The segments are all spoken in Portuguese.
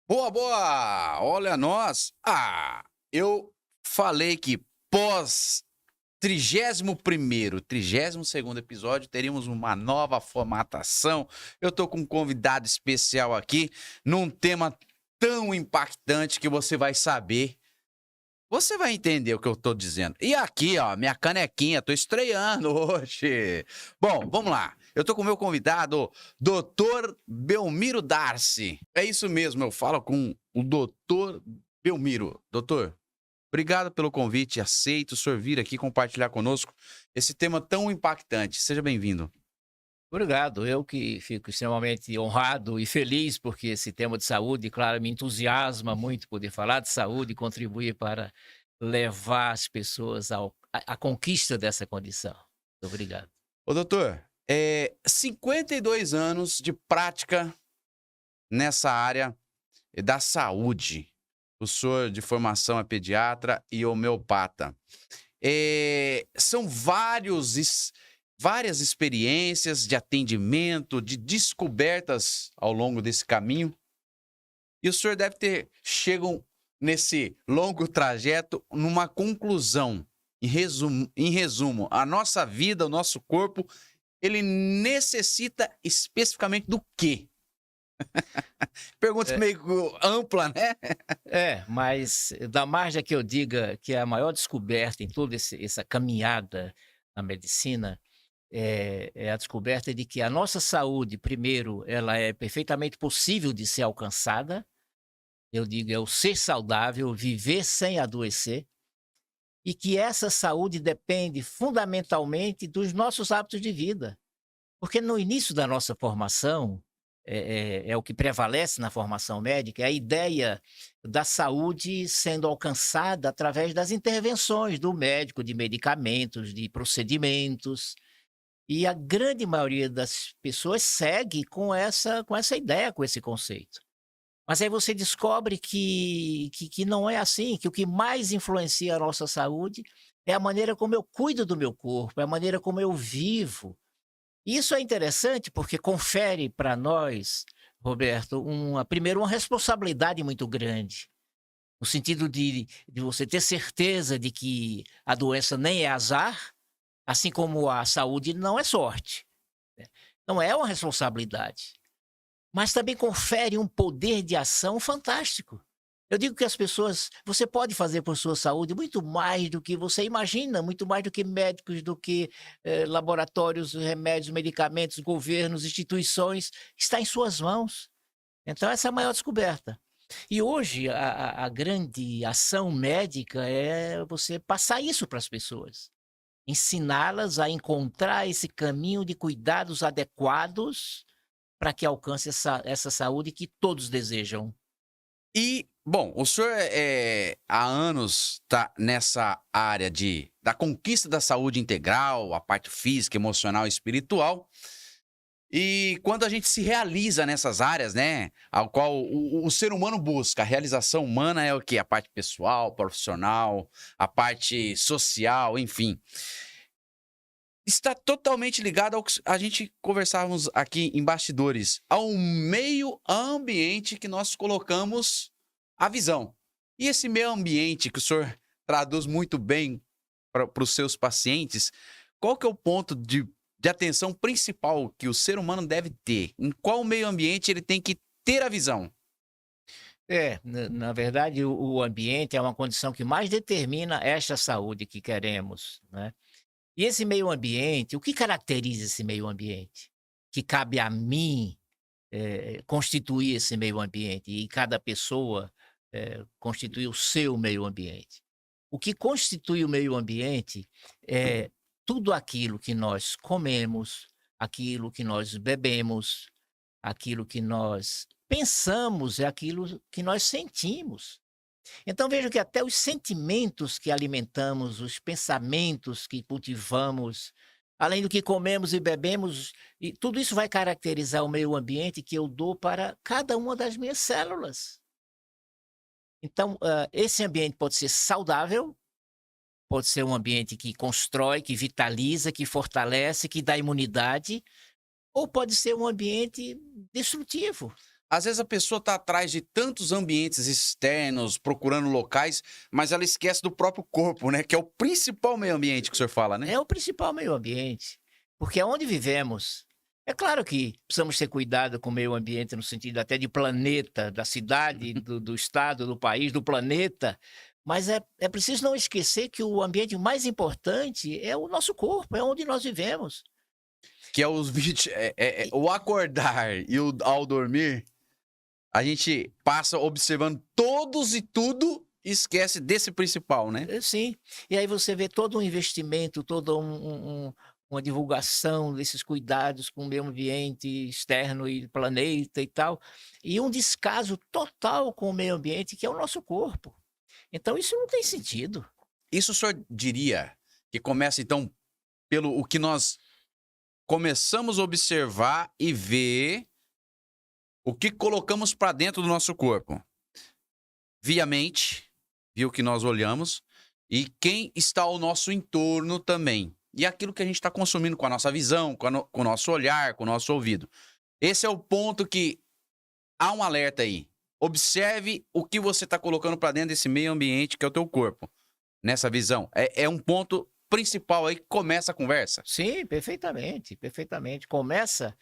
Boa, boa! Olha nós. Eu falei que pós 31º, 32º episódio teríamos uma nova formatação. Eu tô com um convidado especial aqui, num tema tão impactante que você vai saber. Você vai entender o que eu tô dizendo. E aqui, ó, minha canequinha, tô estreando hoje. Bom, vamos lá. Eu tô com o meu convidado, Dr. Belmiro Darcy. É isso mesmo, eu falo com o Dr. Belmiro. Doutor, obrigado pelo convite, aceito o senhor vir aqui compartilhar conosco esse tema tão impactante. Seja bem-vindo. Obrigado, eu que fico extremamente honrado e feliz, porque esse tema de saúde, claro, me entusiasma muito poder falar de saúde e contribuir para levar as pessoas à conquista dessa condição. Muito obrigado. Ô, doutor, 52 anos de prática nessa área da saúde. O senhor de formação é pediatra e homeopata. São várias experiências de atendimento, de descobertas ao longo desse caminho. E o senhor deve ter chegado nesse longo trajeto numa conclusão. Em resumo, a nossa vida, o nosso corpo, ele necessita especificamente do quê? Pergunta É, meio ampla, né? mas da margem a que eu diga que a maior descoberta em toda essa caminhada na medicina é a descoberta de que a nossa saúde, primeiro, ela é perfeitamente possível de ser alcançada. Eu digo, é o ser saudável, viver sem adoecer. E que essa saúde depende fundamentalmente dos nossos hábitos de vida. Porque no início da nossa formação, é o que prevalece na formação médica, é a ideia da saúde sendo alcançada através das intervenções do médico, de medicamentos, de procedimentos. E a grande maioria das pessoas segue com essa ideia, com esse conceito. Mas aí você descobre que não é assim, que o que mais influencia a nossa saúde é a maneira como eu cuido do meu corpo, é a maneira como eu vivo. E isso é interessante porque confere para nós, Roberto, primeiro uma responsabilidade muito grande, no sentido de você ter certeza de que a doença nem é azar, assim como a saúde não é sorte, né. Não é uma responsabilidade. Mas também confere um poder de ação fantástico. Eu digo que as pessoas você pode fazer por sua saúde muito mais do que você imagina, muito mais do que médicos, do que, laboratórios, remédios, medicamentos, governos, instituições, está em suas mãos. Então essa é a maior descoberta. E hoje a grande ação médica é você passar isso para as pessoas, ensiná-las a encontrar esse caminho de cuidados adequados para que alcance essa saúde que todos desejam. E, bom, o senhor há anos está nessa área da conquista da saúde integral, a parte física, emocional e espiritual. E quando a gente se realiza nessas áreas, né, ao qual o ser humano busca, a realização humana é o quê? A parte pessoal, profissional, a parte social, enfim. Está totalmente ligado ao que a gente conversávamos aqui em bastidores, ao meio ambiente que nós colocamos a visão. E esse meio ambiente que o senhor traduz muito bem para os seus pacientes, qual que é o ponto de atenção principal que o ser humano deve ter? Em qual meio ambiente ele tem que ter a visão? Na verdade, o ambiente é uma condição que mais determina esta saúde que queremos, né. E esse meio ambiente, o que caracteriza esse meio ambiente? Que cabe a mim, constituir esse meio ambiente e cada pessoa, constituir o seu meio ambiente. O que constitui o meio ambiente é tudo aquilo que nós comemos, aquilo que nós bebemos, aquilo que nós pensamos, é aquilo que nós sentimos. Então veja que até os sentimentos que alimentamos, os pensamentos que cultivamos, além do que comemos e bebemos, e tudo isso vai caracterizar o meio ambiente que eu dou para cada uma das minhas células. Então, esse ambiente pode ser saudável, pode ser um ambiente que constrói, que vitaliza, que fortalece, que dá imunidade, ou pode ser um ambiente destrutivo. às vezes a pessoa está atrás de tantos ambientes externos, procurando locais, mas ela esquece do próprio corpo, né? Que é o principal meio ambiente que o senhor fala, né? É o principal meio ambiente, porque é onde vivemos. É claro que precisamos ter cuidado com o meio ambiente no sentido até de planeta, da cidade, do estado, do país, do planeta, mas é preciso não esquecer que o ambiente mais importante é o nosso corpo, é onde nós vivemos. Que é os E o acordar e o ao dormir, a gente passa observando todos e tudo e esquece desse principal, né? sim, e aí você vê todo um investimento, toda uma divulgação desses cuidados com o meio ambiente externo e planeta e tal, e um descaso total com o meio ambiente, que é o nosso corpo. Então isso não tem sentido. Isso o senhor diria que começa, então, pelo o que nós começamos a observar e ver o que colocamos para dentro do nosso corpo? Via mente, via o que nós olhamos, e quem está ao nosso entorno também. E aquilo que a gente está consumindo com a nossa visão, com o nosso olhar, com o nosso ouvido. Esse é o ponto que há um alerta aí. Observe o que você está colocando para dentro desse meio ambiente que é o teu corpo. Nessa visão. É um ponto principal aí que começa a conversa. Sim, perfeitamente, perfeitamente. Começa,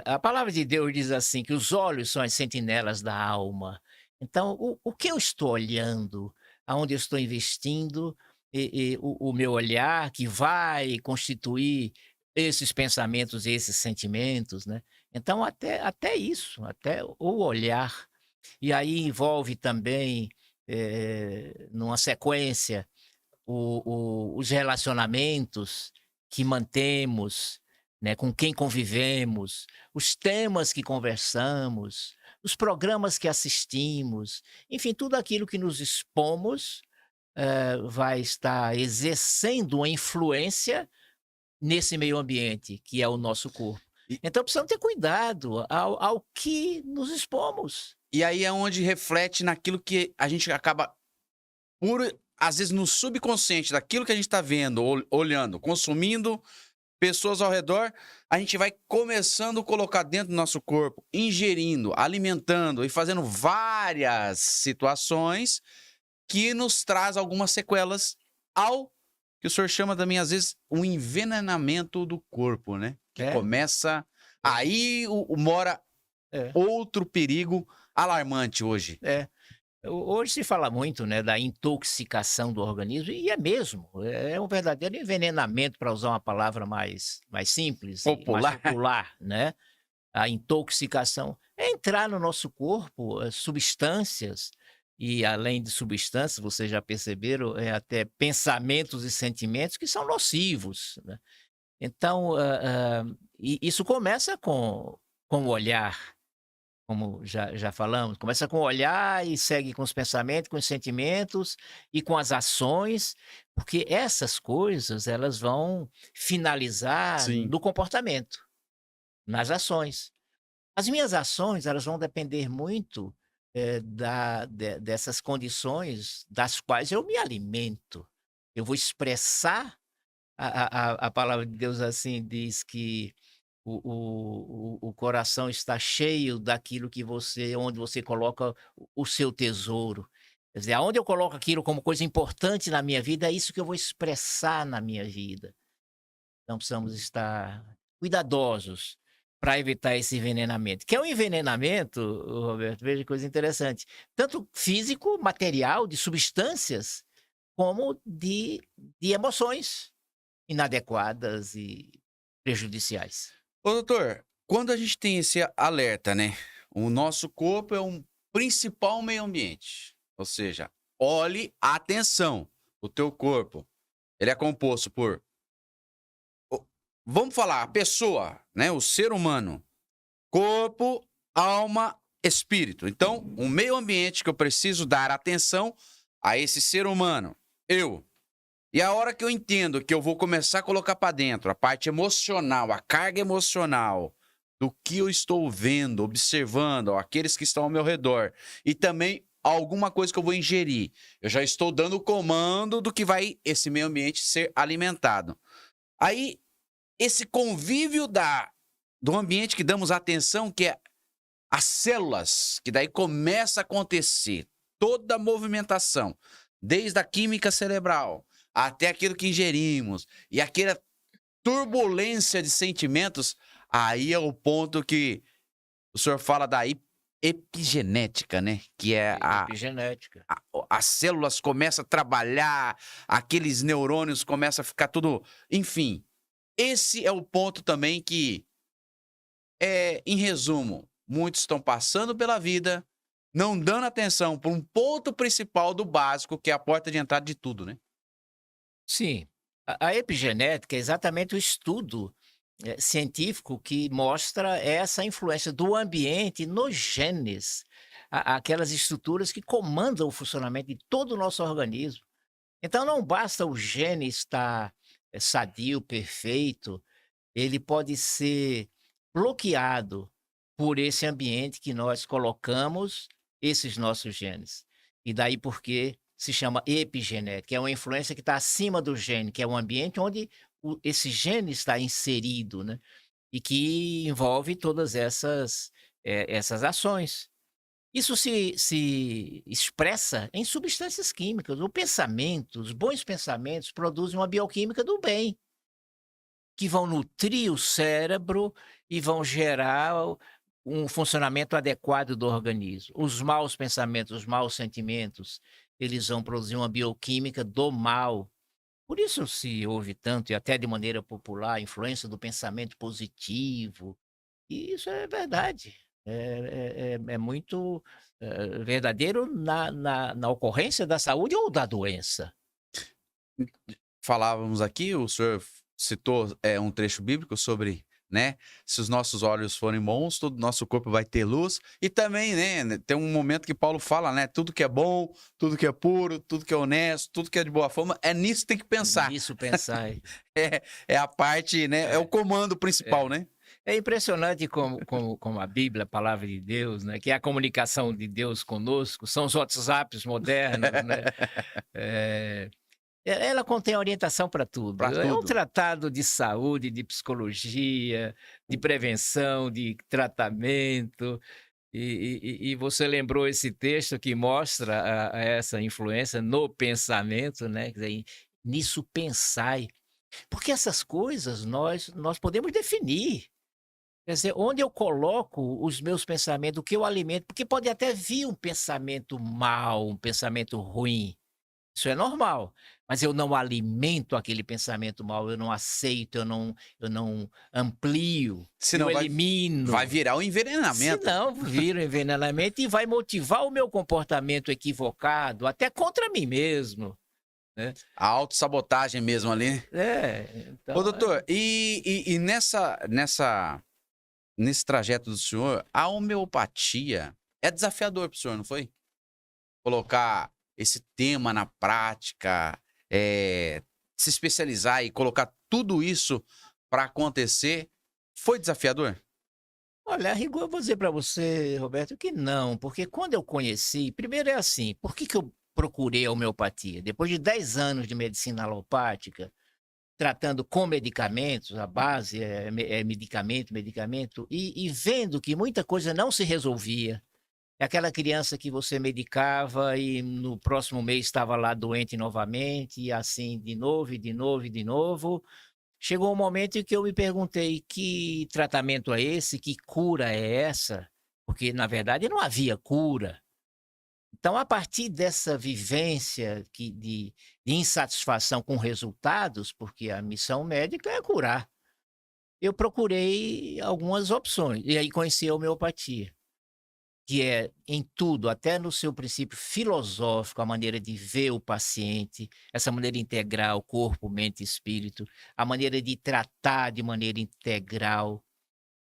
a palavra de Deus diz assim, que os olhos são as sentinelas da alma. Então, o que eu estou olhando, aonde eu estou investindo, e o meu olhar que vai constituir esses pensamentos e esses sentimentos, né. Então até isso, até o olhar. E aí envolve também, numa sequência os relacionamentos que mantemos, né, com quem convivemos, os temas que conversamos, os programas que assistimos, enfim, tudo aquilo que nos expomos, vai estar exercendo uma influência nesse meio ambiente, que é o nosso corpo. E, Então precisamos ter cuidado ao que nos expomos. e aí é onde reflete naquilo que a gente acaba, por, às vezes, no subconsciente daquilo que a gente está vendo, olhando, consumindo, pessoas ao redor, a gente vai começando a colocar dentro do nosso corpo, ingerindo, alimentando e fazendo várias situações que nos traz algumas sequelas ao que o senhor chama também, às vezes, um envenenamento do corpo, né? Que É, começa. Aí mora é, outro perigo alarmante hoje. é. Hoje se fala muito, né, da intoxicação do organismo, e é mesmo, é um verdadeiro envenenamento, para usar uma palavra mais simples e mais Popular. popular, né. A intoxicação é entrar no nosso corpo, substâncias, e além de substâncias, vocês já perceberam, até pensamentos e sentimentos que são nocivos, né. Então, e isso começa com o olhar. Como já falamos, começa com o olhar e segue com os pensamentos, com os sentimentos e com as ações, porque essas coisas elas vão finalizar Sim. no comportamento, nas ações. As minhas ações, elas vão depender muito, dessas condições das quais eu me alimento. Eu vou expressar a palavra de Deus assim, diz que o coração está cheio daquilo que você onde você coloca o seu tesouro. Quer dizer, aonde eu coloco aquilo como coisa importante na minha vida, é isso que eu vou expressar na minha vida. Então precisamos estar cuidadosos para evitar esse envenenamento. Que é um envenenamento, Roberto, veja que coisa interessante, tanto físico, material, de substâncias, como de emoções inadequadas e prejudiciais. Ô, doutor, quando a gente tem esse alerta, né? O nosso corpo é um principal meio ambiente. Ou seja, olhe, atenção, o teu corpo. Ele é composto por, vamos falar, a pessoa, né? O ser humano. Corpo, alma, espírito. Então, o meio ambiente que eu preciso dar atenção a esse ser humano, eu. E a hora que eu entendo que eu vou começar a colocar para dentro a parte emocional, a carga emocional do que eu estou vendo, observando, ó, aqueles que estão ao meu redor, e também alguma coisa que eu vou ingerir, eu já estou dando o comando do que vai esse meio ambiente ser alimentado. Aí, esse convívio do ambiente que damos atenção, que é as células, que daí começa a acontecer toda a movimentação, desde a química cerebral até aquilo que ingerimos, e aquela turbulência de sentimentos, aí é o ponto que o senhor fala da epigenética, né? Que é Epigenética. as células começam a trabalhar, aqueles neurônios começam a ficar tudo. Enfim, esse é o ponto também que, em resumo, muitos estão passando pela vida, não dando atenção para um ponto principal do básico, que é a porta de entrada de tudo, né? Sim, a epigenética é exatamente o estudo científico que mostra essa influência do ambiente nos genes, aquelas estruturas que comandam o funcionamento de todo o nosso organismo. Então não basta o gene estar sadio, perfeito, ele pode ser bloqueado por esse ambiente que nós colocamos esses nossos genes. E daí porque se chama epigenética, é uma influência que está acima do gene, que é um ambiente onde esse gene está inserido, né? E que envolve todas essas ações. Isso se expressa em substâncias químicas. O pensamento, os bons pensamentos produzem uma bioquímica do bem, que vão nutrir o cérebro e vão gerar um funcionamento adequado do organismo. Os maus pensamentos, os maus sentimentos, eles vão produzir uma bioquímica do mal. Por isso se ouve tanto, e até de maneira popular, a influência do pensamento positivo. E isso é verdade. É muito verdadeiro na ocorrência da saúde ou da doença. Falávamos aqui, o senhor citou um trecho bíblico sobre, né, se os nossos olhos forem bons, todo o nosso corpo vai ter luz. E também, né, tem um momento que Paulo fala, né, tudo que é bom, tudo que é puro, tudo que é honesto, tudo que é de boa fama, é nisso que tem que pensar. Nisso pensar. É a parte, né, é o comando principal, né? É impressionante como a Bíblia, a palavra de Deus, né, que é a comunicação de Deus conosco, são os WhatsApps modernos, né? Ela contém orientação para tudo. Pra É um tudo. tratado de saúde, de psicologia, de prevenção, de tratamento. E você lembrou esse texto que mostra essa influência no pensamento, né? Quer dizer, nisso pensai. Porque essas coisas nós podemos definir. Quer dizer, onde eu coloco os meus pensamentos, o que eu alimento, porque pode até vir um pensamento mau, um pensamento ruim. Isso é normal, mas eu não alimento aquele pensamento mau, eu não aceito, eu não amplio, Senão eu elimino. vai virar um envenenamento. Senão vira um envenenamento e vai motivar o meu comportamento equivocado, até contra mim mesmo, né. A autossabotagem mesmo ali. Então Ô, doutor, e nesse trajeto do senhor, a homeopatia é desafiador pro senhor, não foi? Colocar esse tema na prática, se especializar e colocar tudo isso para acontecer, foi desafiador? olha, a rigor eu vou dizer para você, Roberto, que não, porque quando eu conheci primeiro é assim, por que eu procurei a homeopatia? Depois de 10 anos de medicina alopática, tratando com medicamentos, a base é medicamento, medicamento, e vendo que muita coisa não se resolvia. É aquela criança que você medicava e no próximo mês estava lá doente novamente, e assim de novo, e de novo, e de novo. Chegou um momento em que eu me perguntei: "Que tratamento é esse? Que cura é essa?" Porque, na verdade, não havia cura. Então, a partir dessa vivência de insatisfação com resultados, porque a missão médica é curar, eu procurei algumas opções, e aí conheci a homeopatia, que é em tudo, até no seu princípio filosófico, a maneira de ver o paciente, essa maneira integral, corpo, mente e espírito, a maneira de tratar de maneira integral.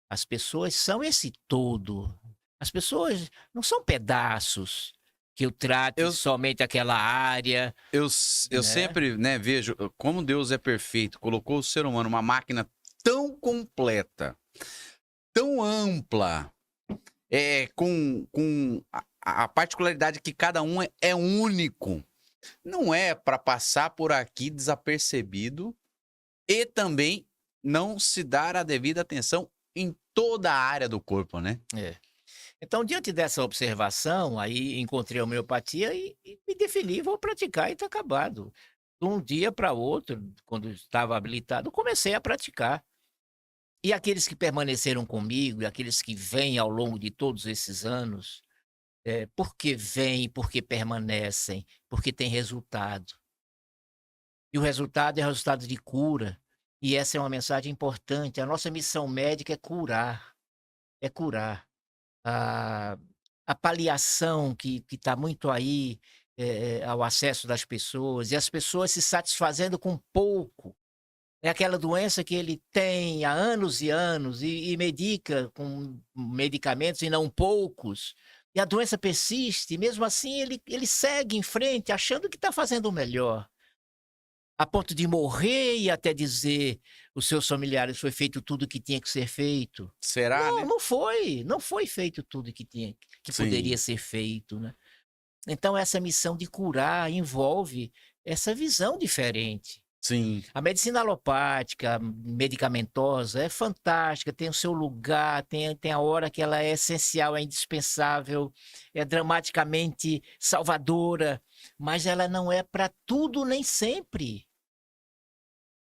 As pessoas são esse todo. As pessoas não são pedaços, que eu trate Eu, somente aquela área, eu né. sempre, né, vejo como Deus é perfeito, colocou o ser humano uma máquina tão completa, tão ampla, com a particularidade que cada um é único. Não é para passar por aqui desapercebido e também não se dar a devida atenção em toda a área do corpo, né? É. Então, diante dessa observação, aí encontrei a homeopatia e me defini, vou praticar e está acabado. De um dia para outro, quando estava habilitado, comecei a praticar. E aqueles que permaneceram comigo, e aqueles que vêm ao longo de todos esses anos, porque vêm, porque permanecem, porque tem resultado. E o resultado é resultado de cura. E essa é uma mensagem importante. A nossa missão médica é curar, é curar. A a paliação que está muito aí, ao acesso das pessoas, e as pessoas se satisfazendo com pouco. É aquela doença que ele tem há anos e anos e medica com medicamentos e não poucos, e a doença persiste, e mesmo assim ele segue em frente achando que está fazendo o melhor. A ponto de morrer e até dizer: "Os seus familiares, foi feito tudo o que tinha que ser feito". Será, Não, né? não foi feito tudo que poderia Sim, ser feito, né. Então essa missão de curar envolve essa visão diferente. sim. A medicina alopática, medicamentosa, é fantástica, tem o seu lugar, tem a hora que ela é essencial, é indispensável, é dramaticamente salvadora, mas ela não é para tudo nem sempre.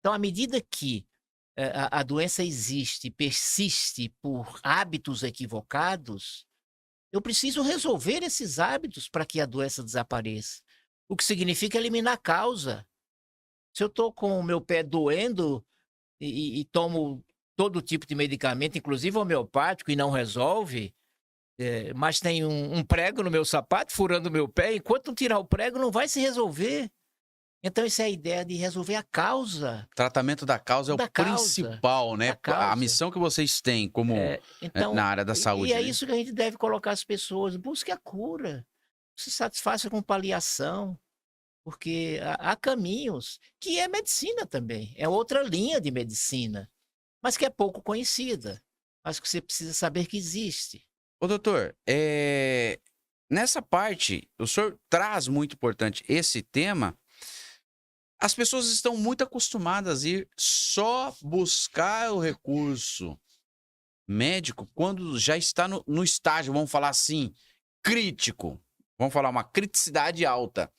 Então, à medida que, a doença existe, persiste por hábitos equivocados, eu preciso resolver esses hábitos para que a doença desapareça. O que significa eliminar a causa. Se eu estou com o meu pé doendo e tomo todo tipo de medicamento, inclusive homeopático, e não resolve, mas tem um prego no meu sapato furando o meu pé, enquanto não tirar o prego não vai se resolver. Então isso é a ideia de resolver a causa, Tratamento da causa é o da causa, principal, né? da A causa. missão que vocês têm como na Então, área da e saúde, é né? isso que a gente deve colocar as pessoas, busque a cura, se satisfaça com paliação, porque há caminhos, que é medicina também, é outra linha de medicina, mas que é pouco conhecida, mas que você precisa saber que existe. Ô, doutor, nessa parte, o senhor traz muito importante esse tema. As pessoas estão muito acostumadas a ir só buscar o recurso médico quando já está no estágio, vamos falar assim, crítico. Vamos falar uma criticidade alta.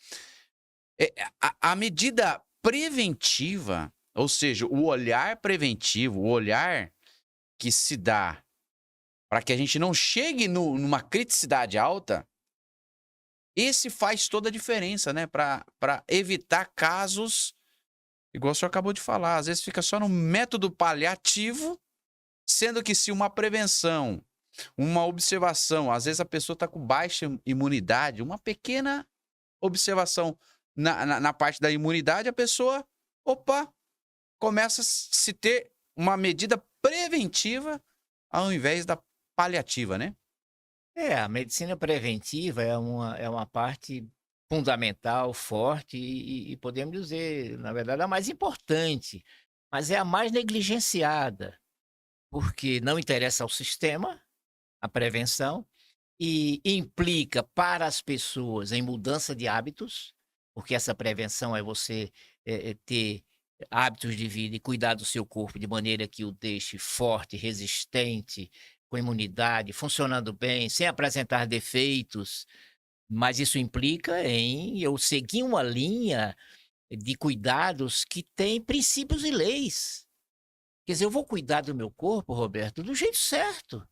A medida preventiva, ou seja, o olhar preventivo, o olhar que se dá para que a gente não chegue numa criticidade alta, esse faz toda a diferença, né? Para evitar casos, igual o senhor acabou de falar, às vezes fica só no método paliativo, sendo que se uma prevenção, uma observação, às vezes a pessoa está com baixa imunidade, uma pequena observação na parte da imunidade, a pessoa, opa, começa a se ter uma medida preventiva ao invés da paliativa, né? A medicina preventiva é uma parte fundamental, forte e podemos dizer, na verdade, a mais importante, mas é a mais negligenciada, porque não interessa ao sistema, a prevenção, e implica para as pessoas em mudança de hábitos, porque essa prevenção é você, ter hábitos de vida e cuidar do seu corpo de maneira que o deixe forte, resistente, com imunidade, funcionando bem, sem apresentar defeitos, mas isso implica em eu seguir uma linha de cuidados que tem princípios e leis. Quer dizer, eu vou cuidar do meu corpo, Roberto, do jeito certo,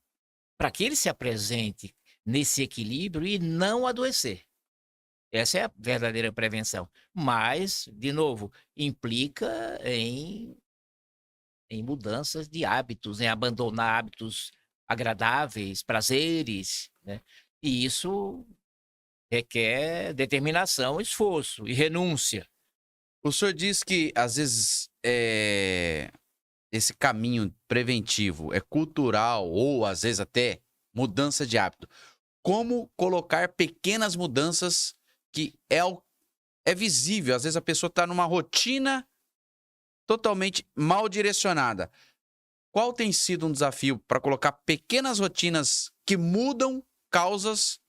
para que ele se apresente nesse equilíbrio e não adoecer. Essa é a verdadeira prevenção. Mas, de novo, implica em mudanças de hábitos, em abandonar hábitos agradáveis, prazeres, né. E isso requer determinação, esforço e renúncia. O senhor diz que, às vezes, esse caminho preventivo é cultural ou, às vezes, até mudança de hábito. Como colocar pequenas mudanças que é visível? Às vezes a pessoa está numa rotina totalmente mal direcionada. Qual tem sido um desafio para colocar pequenas rotinas que mudam causas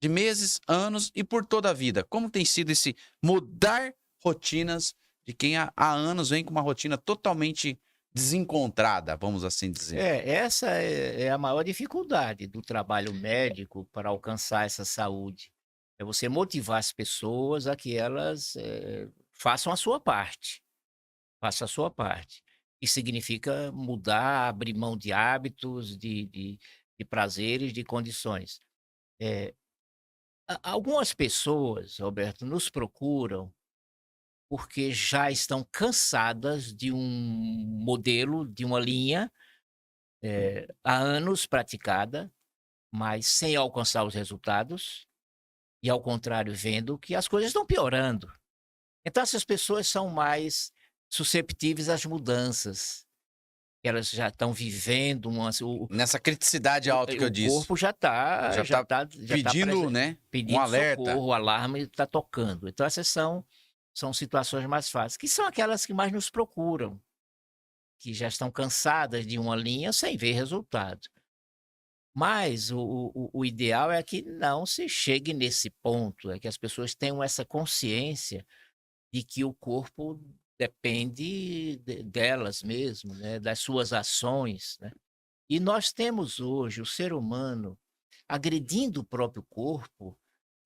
de meses, anos e por toda a vida? Como tem sido esse mudar rotinas de quem há anos vem com uma rotina totalmente desencontrada, vamos assim dizer. Essa é a maior dificuldade do trabalho médico para alcançar essa saúde. É você motivar as pessoas a que elas, façam a sua parte, faça a sua parte. Isso significa mudar, abrir mão de hábitos, de prazeres, de condições. Eh, a algumas pessoas, Roberto, nos procuram porque já estão cansadas de um modelo, de uma linha, há anos praticada, mas sem alcançar os resultados, e ao contrário, vendo que as coisas estão piorando. Então essas pessoas são mais susceptíveis às mudanças. Elas já estão vivendo uma Nessa criticidade alta que eu o disse. corpo já Já está já tá tá já tá pedindo, né, um pedindo alerta. socorro, o alarme está tocando. Então essas são situações mais fáceis, que são aquelas que mais nos procuram, que já estão cansadas de uma linha sem ver resultado. Mas o ideal é que não se chegue nesse ponto, é que as pessoas tenham essa consciência de que o corpo depende delas mesmo, né, das suas ações, né? E nós temos hoje o ser humano agredindo o próprio corpo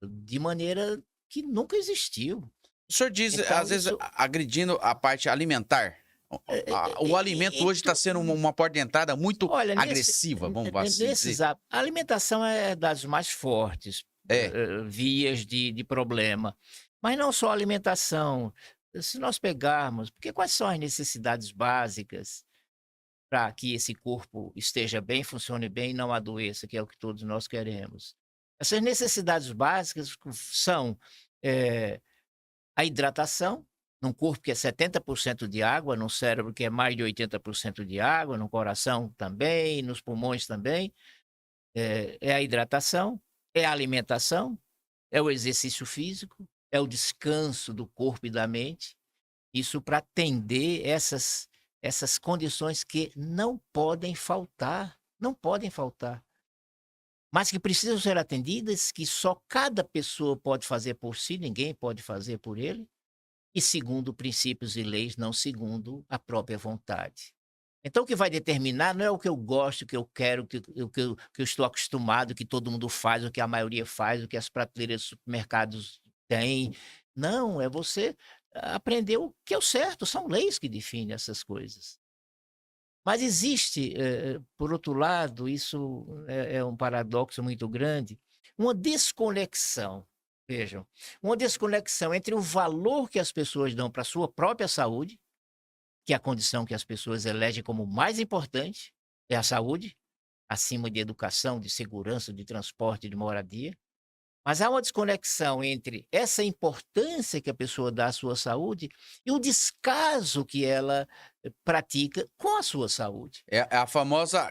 de maneira que nunca existiu. O senhor diz, Então às vezes, isso agredindo a parte alimentar. O alimento hoje está tu sendo uma porta de entrada muito olha, agressiva, vamos assim nesses dizer. há a alimentação é das mais fortes, É, vias de problema. Mas não só a alimentação, se nós pegarmos porque quais são as necessidades básicas para que esse corpo esteja bem, funcione bem e não adoeça, que é o que todos nós queremos. Essas necessidades básicas são, eh, a hidratação, num corpo que é 70% de água, num cérebro que é mais de 80% de água, no coração também, nos pulmões também, é a hidratação, é a alimentação, é o exercício físico, é o descanso do corpo e da mente. Isso para atender essas condições que não podem faltar, não podem faltar, mas que precisam ser atendidas, que só cada pessoa pode fazer por si, ninguém pode fazer por ele, e segundo princípios e leis, não segundo a própria vontade. Então o que vai determinar não é o que eu gosto, o que eu quero, o que eu estou acostumado, o que todo mundo faz, o que a maioria faz, o que as prateleiras dos supermercados têm. Não, é você aprender o que é o certo, são leis que definem essas coisas. Mas existe, por outro lado, isso é um paradoxo muito grande, uma desconexão, vejam, uma desconexão entre o valor que as pessoas dão para a sua própria saúde, que é a condição que as pessoas elegem como mais importante, é a saúde, acima de educação, de segurança, de transporte, de moradia. Mas há uma desconexão entre essa importância que a pessoa dá à sua saúde e o descaso que ela pratica com a sua saúde. é a famosa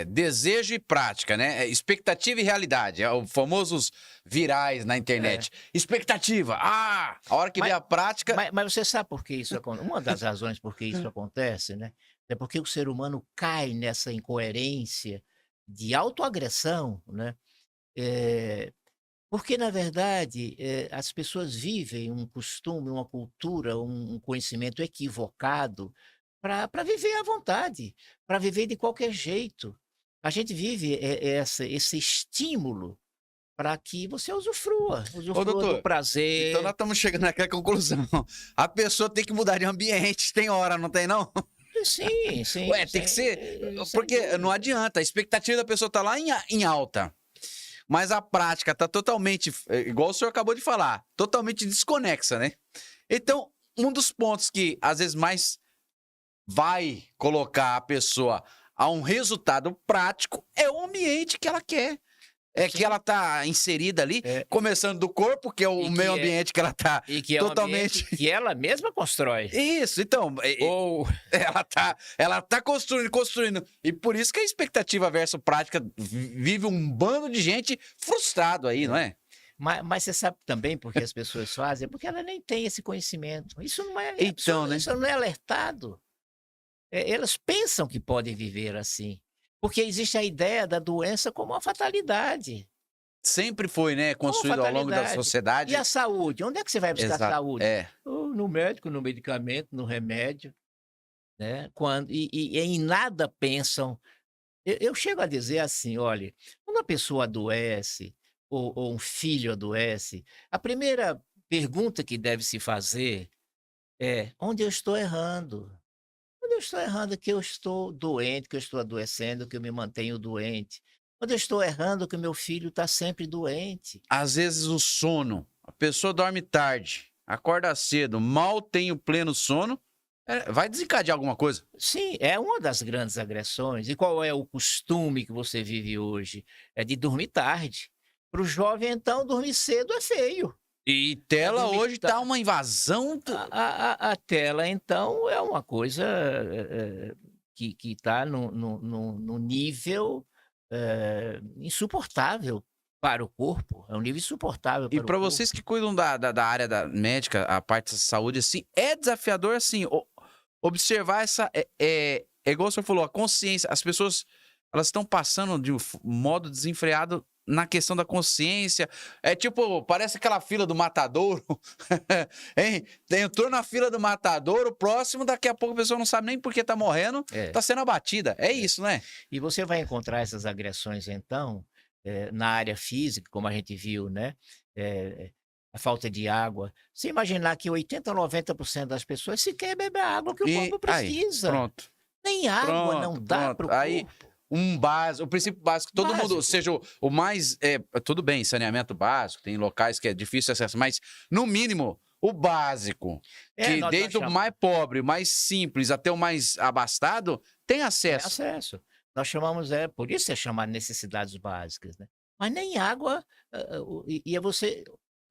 desejo e prática, né? É expectativa e realidade. É o famosos virais na É. internet. Expectativa, a hora que vê Mas, a prática, mas você sabe por que isso acontece? Uma das razões por que isso acontece, né? É porque o ser humano cai nessa incoerência de autoagressão, né? Eh, Porque, na verdade, as pessoas vivem um costume, uma cultura, um conhecimento equivocado para viver à vontade, para viver de qualquer jeito. A gente vive esse estímulo para que você usufrua, ô usufrua do doutor, então nós prazer. estamos chegando naquela conclusão. A pessoa tem que mudar de ambiente, tem hora, não tem não? Sim, Ué, sim, tem que ser, sem porque não dúvida. adianta, a expectativa da pessoa tá lá em alta, mas a prática tá totalmente, igual o senhor acabou de falar, totalmente desconexa, né? Então, um dos pontos que às vezes mais vai colocar a pessoa a um resultado prático é o ambiente que ela quer. É que ela Sim, tá inserida ali, é, começando do corpo, que é o e meio que é ambiente que ela tá e que é um ambiente totalmente. que ela mesma constrói. Isso, então, Ou ela tá construindo, construindo. E por isso que a expectativa versus prática vive um bando de gente frustrado aí, não é. é? Mas você sabe também por que as pessoas fazem? Porque ela nem tem esse conhecimento. Então, né? Isso não é alertado. Elas pensam que podem viver assim, porque existe a ideia da doença como uma fatalidade, Sempre foi, né, como uma construído ao longo da fatalidade. E a sociedade. saúde? Onde é que você vai buscar Exato. saúde? É. No médico, no medicamento, no remédio. né? E em nada pensam. Eu chego a dizer assim: olha, quando a pessoa adoece, ou um filho adoece, a primeira pergunta que deve se fazer é: onde eu estou errando? Onde eu estou errando que eu estou doente, que eu estou adoecendo, que eu me mantenho doente? Onde eu estou errando que o meu filho está sempre doente? Às vezes o sono, a pessoa dorme tarde, acorda cedo, mal tem o pleno sono, vai desencadear alguma coisa. Sim, é uma das grandes agressões. E qual é o costume que você vive hoje? É de dormir tarde. Para o jovem, então, dormir cedo é feio. E É tela dormir hoje tá uma invasão. a tela, então, é uma coisa, que está no nível, insuportável para o corpo, é um nível insuportável E para o para corpo. vocês que cuidam da área da médica, a parte da saúde, assim, é desafiador, assim, observar essa. É igual o senhor falou, a consciência. As pessoas elas estão passando de um modo desenfreado na questão da consciência. É tipo, parece aquela fila do matadouro. Hein? Entrou na fila do matadouro, próximo, daqui a pouco a pessoa não sabe nem por que tá morrendo, É, tá sendo abatida. É é. isso, né? E você vai encontrar essas agressões, então, na área física, como a gente viu, né, eh, a falta de água. Se imaginar que 80 ou 90% das pessoas sequer bebe a água que o E corpo aí, precisa. pronto. Nem água não Pronto, dá para pronto. o Aí, corpo. um básico, o princípio básico, todo mundo, Básico. seja o mais, tudo bem, saneamento básico, tem locais que é difícil acesso, mas no mínimo, o básico, É, que nós desde o chamamos mais pobre, o mais simples até o mais abastado, tem tem acesso. acesso. Nós chamamos, por isso é chamado necessidades básicas, né. Mas nem água, e você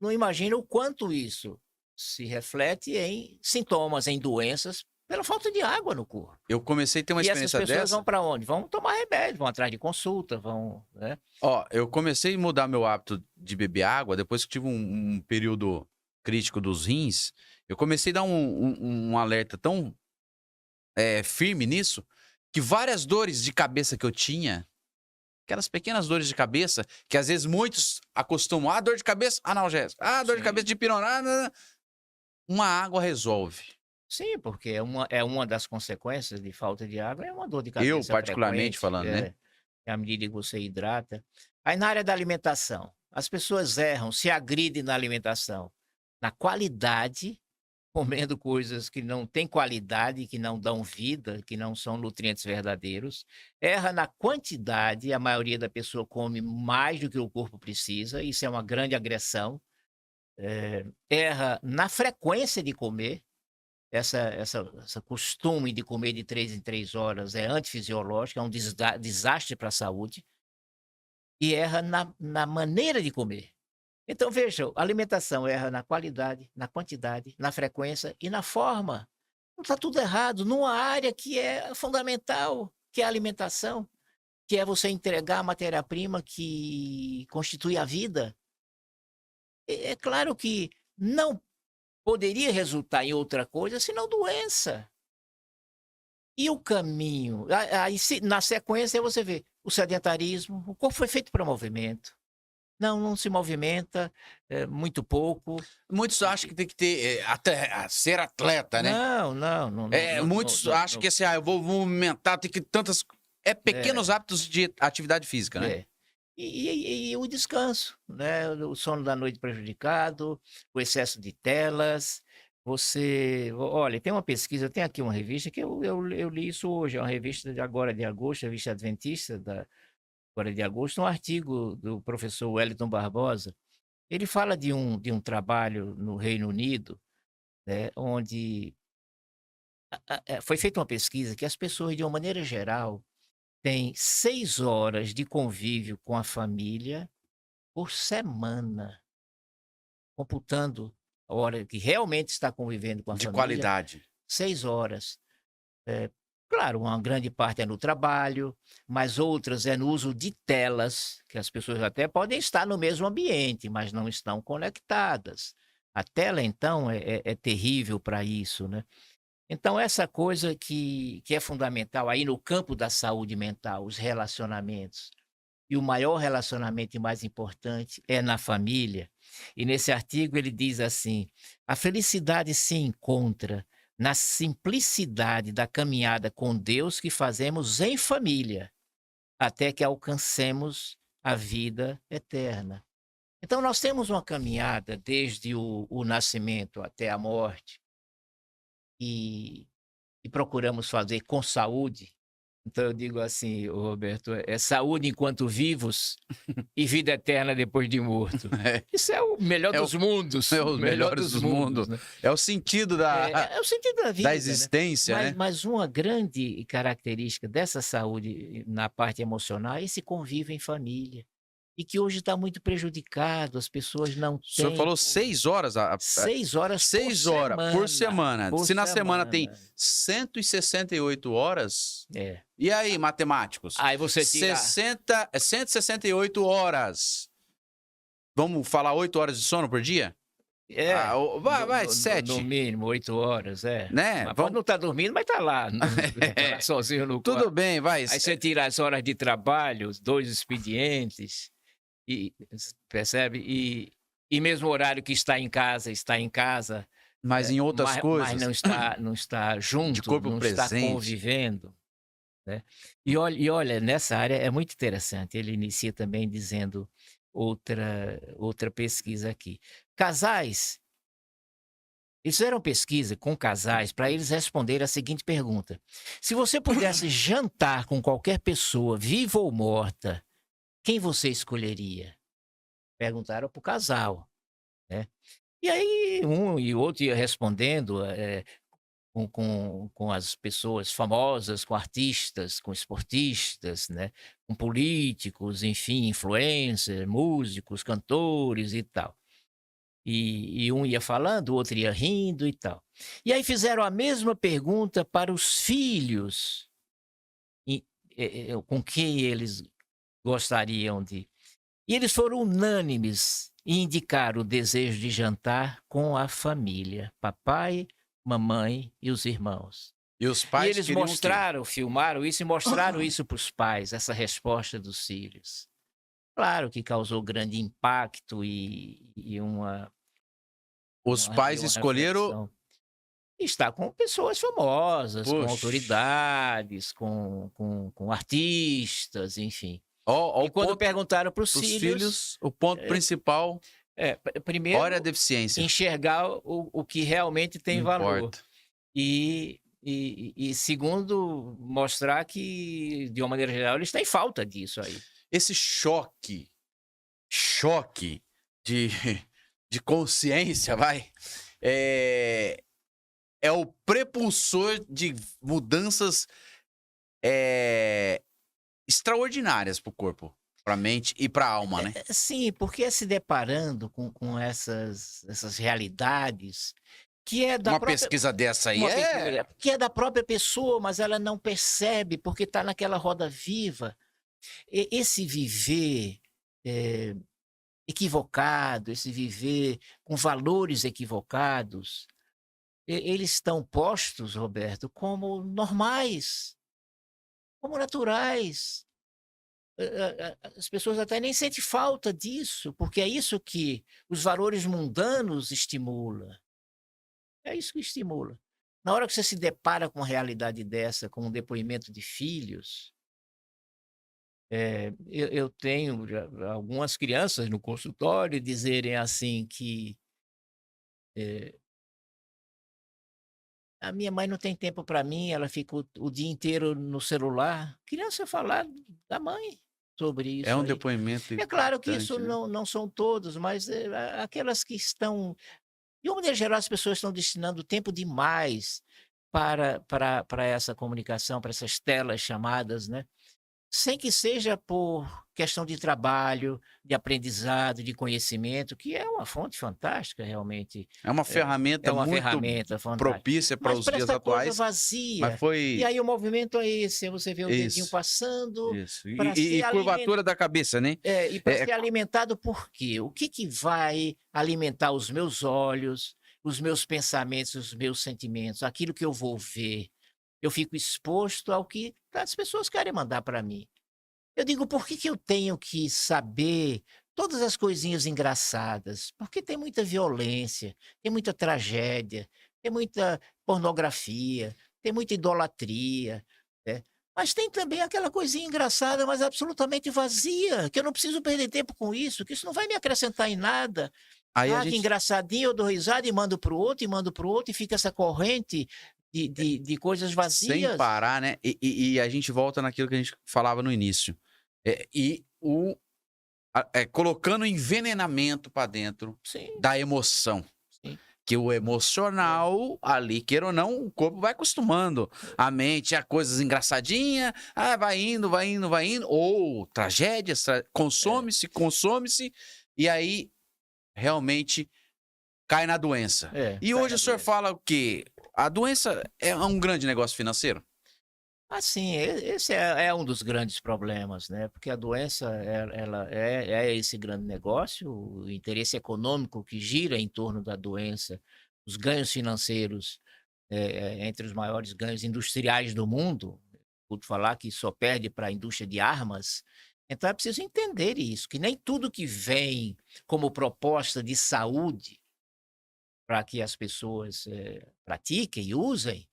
não imagina o quanto isso se reflete em sintomas, em doenças, pela falta de água no corpo. Eu comecei a ter uma E essas experiência pessoas vão dessa, para onde? Vão tomar remédio, vão atrás de consulta, vão, né. ó, eu comecei a mudar meu hábito de beber água, depois que eu tive um período crítico dos rins, eu comecei a dar um alerta tão firme nisso, que várias dores de cabeça que eu tinha, aquelas pequenas dores de cabeça, que às vezes muitos acostumam, dor de cabeça, analgésico, dor de cabeça Sim, de pirona, uma água resolve. sim, porque é uma das consequências de falta de água, é uma dor de Eu, cabeça particularmente frequente, falando, né? à medida que você hidrata. Aí na área da alimentação, as pessoas erram, se agridem na alimentação, na qualidade, comendo coisas que não têm qualidade, que não dão vida, que não são nutrientes verdadeiros. Erra na quantidade, a maioria da pessoa come mais do que o corpo precisa, isso é uma grande agressão. Erra na frequência de comer, essa costume de comer de 3 em 3 horas é antifisiológico, é um desastre para a saúde, e erra na maneira de comer. Então veja, a alimentação erra na qualidade, na quantidade, na frequência e na forma. Não está tudo errado numa área que é fundamental, que é a alimentação, que é você entregar a matéria-prima que constitui a vida. É claro que não poderia resultar em outra coisa senão doença. E o caminho? Aí na sequência você vê o sedentarismo, o corpo foi feito para movimento. Não se movimenta, muito pouco. Muitos acham que tem que ter, ser atleta, né? Muitos acham que Não, assim, eu vou movimentar, tem que tantas. É é, pequenos hábitos de atividade física, né? é. E o descanso, né, o sono da noite prejudicado, o excesso de telas, olha, tem uma pesquisa, tem aqui uma revista que eu li isso hoje, é uma revista de agora de agosto, a revista Adventista da agora de agosto, um artigo do professor Wellington Barbosa. Ele fala de um trabalho no Reino Unido, né, onde foi feita uma pesquisa que as pessoas, de uma maneira geral, têm 6 horas de convívio com a família por semana, computando a hora que realmente está convivendo com a De família, qualidade. 6 horas. Claro, uma grande parte é no trabalho, mas outras é no uso de telas, que as pessoas até podem estar no mesmo ambiente, mas não estão conectadas. A tela, então, é terrível para isso, né. Então essa coisa que é fundamental aí no campo da saúde mental, os relacionamentos. E o maior relacionamento e mais importante é na família. E nesse artigo ele diz assim: "A felicidade se encontra na simplicidade da caminhada com Deus que fazemos em família, até que alcancemos a vida eterna. Então, nós temos uma caminhada desde o nascimento até a morte e, e procuramos fazer com saúde. Então, eu digo assim, ô Roberto, é saúde enquanto vivos e vida eterna depois de morto. É, Isso é o melhor é o- dos mundos. é O os melhor melhores dos dos mundos, mundos. né? É o sentido da, É o sentido da vida, da né? existência, né? Mas uma grande característica dessa saúde na parte emocional é esse convívio em família. E que hoje está muito prejudicado, as pessoas não O senhor têm falou 6 horas, 6 horas por 6 horas por semana. semana. Por Se na semana tem semana. 168 horas, É. e aí, matemáticos? Aí você tira 168 horas. Vamos falar 8 horas de sono por dia? Vai, no 7, mínimo 8 horas, né? Mas pode Vamos... não estar dormindo, mas está lá, É. lá sozinho no Tudo quarto. bem, vai. Aí você tira as horas de trabalho, os 2 expedientes, e percebe? E mesmo o horário que está em casa, Mas em outras mas coisas, não está junto, corpo não está presente. convivendo, né? E olha, nessa área é muito interessante, ele inicia também dizendo outra pesquisa aqui. Casais, eles fizeram pesquisa com casais para eles responderem a seguinte pergunta: se você pudesse jantar com qualquer pessoa, viva ou morta, quem você escolheria? Perguntaram para o casal, né? E aí um e outro ia respondendo com as pessoas famosas, com artistas, com esportistas, né? Com políticos, enfim, influencers, músicos, cantores e tal. E um ia falando, o outro ia rindo e tal. E aí fizeram a mesma pergunta para os filhos, com quem eles gostariam de. E eles foram unânimes e indicaram o desejo de jantar com a família, papai, mamãe e os irmãos. E os E pais eles queriam o quê? mostraram, filmaram isso e mostraram isso para os pais, essa resposta dos filhos. Claro que causou grande impacto e Os pais uma escolheram. reflexão. Está com pessoas famosas, com Poxa. autoridades, com artistas, enfim. Ó, E quando perguntaram para os os filhos, filhos, o ponto principal, primeiro olha a deficiência. enxergar o que realmente tem Não valor. importa. E segundo, mostrar que, de uma maneira geral, eles têm falta disso aí. Esse choque de, de consciência, vai, é o prepulsor de mudanças extraordinárias para o corpo, para a mente e para a alma, né? Sim, porque é se deparando com essas realidades que é da Uma própria... pesquisa dessa aí Uma pesquisa que é da própria pessoa, mas ela não percebe porque está naquela roda viva. Esse viver equivocado, esse viver com valores equivocados, eles estão postos, Roberto, como normais, como naturais. As pessoas até nem sentem falta disso, porque é isso que os valores mundanos estimulam. É isso que estimula. Na hora que você se depara com uma realidade dessa, com um depoimento de filhos, eu tenho algumas crianças no consultório dizerem assim que a minha mãe não tem tempo para mim, ela fica o dia inteiro no celular. Criança falar da mãe sobre isso É um aí. depoimento É claro que impactante, isso né? não são todos, mas aquelas que estão... De uma maneira geral, as pessoas estão destinando tempo demais para essa comunicação, para essas telas chamadas, né? Sem que seja por questão de trabalho, de aprendizado, de conhecimento, que é uma fonte fantástica, realmente. É uma ferramenta É uma muito ferramenta fantástica. propícia para Mas os para dias essa coisa atuais, vazia. mas foi E aí o movimento é esse, você vê o dedinho isso, passando isso. para E ser curvatura da cabeça, né? e para ser alimentado por quê? O que vai alimentar os meus olhos, os meus pensamentos, os meus sentimentos, aquilo que eu vou ver? Eu fico exposto ao que as pessoas querem mandar para mim. Eu digo, por que eu tenho que saber todas as coisinhas engraçadas? Porque tem muita violência, tem muita tragédia, tem muita pornografia, tem muita idolatria, né. Mas tem também aquela coisinha engraçada, mas absolutamente vazia, que eu não preciso perder tempo com isso, que isso não vai me acrescentar em nada. Aí a Ah, que gente engraçadinho, eu dou risada e mando para o outro, e mando para o outro, e fica essa corrente de coisas sem vazias. parar, né, e a gente volta naquilo que a gente falava no início, colocando envenenamento para dentro Sim, da emoção. sim. Que o É, emocional, ali, queira ou não, o corpo vai acostumando. A mente a coisas engraçadinhas, vai indo, vai indo, vai indo. Ou tragédias, é, consome-se, consome-se, e aí realmente cai na doença. E cai hoje na o senhor doença. fala o quê? A doença é um grande negócio financeiro? Assim, esse é um dos grandes problemas, né, porque a doença, ela é esse grande negócio, o interesse econômico que gira em torno da doença, os ganhos financeiros, entre os maiores ganhos industriais do mundo, escuto falar que só perde para a indústria de armas, então é preciso entender isso, que nem tudo que vem como proposta de saúde para que as pessoas, pratiquem e usem,